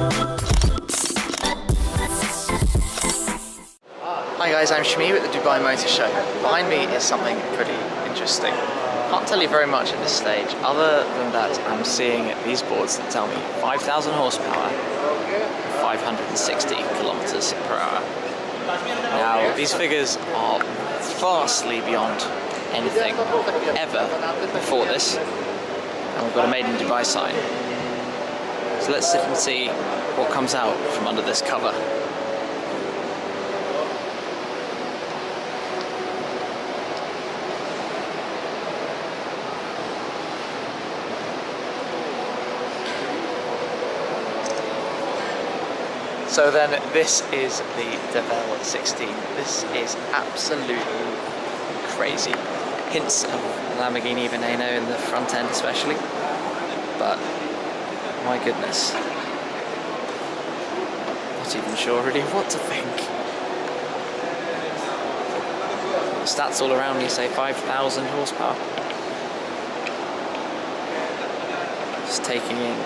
Hi guys, I'm Shmi at the Dubai Motor Show. Behind me is something pretty interesting. Can't tell you very much at this stage, other than that I'm seeing these boards that tell me 5,000 horsepower, 560 kilometers per hour. Now, these figures are vastly beyond anything ever before this, and we've got a Made in Dubai sign. So let's sit and see what comes out from under this cover. So then, this is the Devel 16. This is absolutely crazy. Hints of Lamborghini Veneno in the front end especially, but my goodness. Not even sure really what to think. Stats all around you say 5,000 horsepower. Just taking in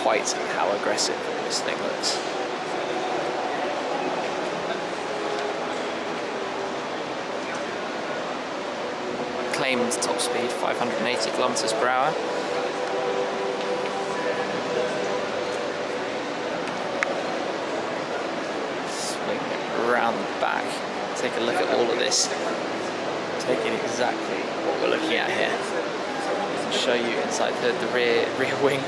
quite how aggressive this thing looks. Claimed top speed 580 kilometers per hour. Swing around the back. Take a look at all of this. Taking exactly what we're looking at here. I'll show you inside the rear wing.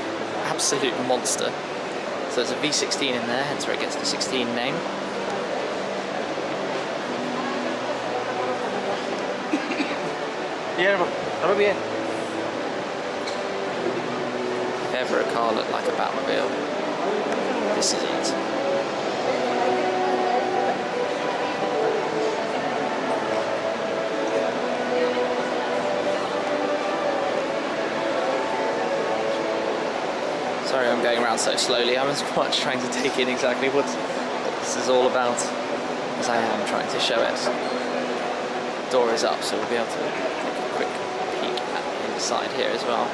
Absolute monster. So there's a V16 in there, hence where it gets the 16 name. Yeah, that'll be it. If ever a car looked like a Batmobile, this is it. Sorry I'm going around so slowly, I'm as much trying to take in exactly what this is all about as I am trying to show it. The door is up, so we'll be able to quick peek at the inside here as well.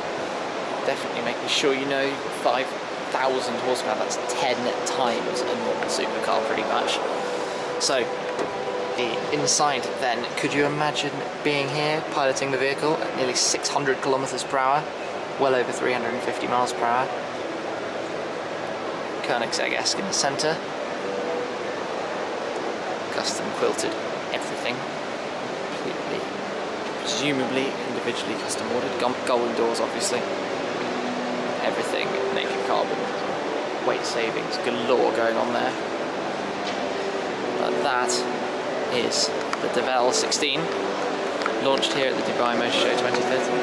Definitely making sure you know 5,000 horsepower, that's 10 times a normal supercar pretty much. So, the inside then, could you imagine being here, piloting the vehicle at nearly 600 kilometers per hour, well over 350 miles per hour. Koenigsegg-esque in the centre. Custom quilted everything. Completely, presumably individually custom ordered. Gold doors obviously. Everything naked carbon. Weight savings galore going on there. But that is the Devel 16, launched here at the Dubai Motor Show 2013.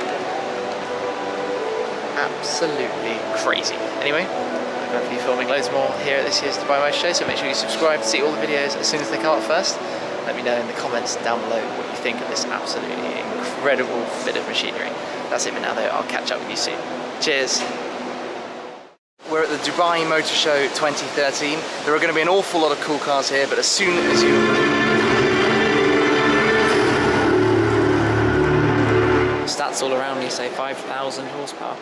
Absolutely crazy. Anyway, I'm going to be filming loads more here at this year's Dubai Motor Show, so make sure you subscribe to see all the videos as soon as they come up first. Let me know in the comments down below what you think of this absolutely incredible bit of machinery. That's it for now though, I'll catch up with you soon. Cheers! We're at the Dubai Motor Show 2013. There are going to be an awful lot of cool cars here, but as soon as you... Stats all around you say 5,000 horsepower.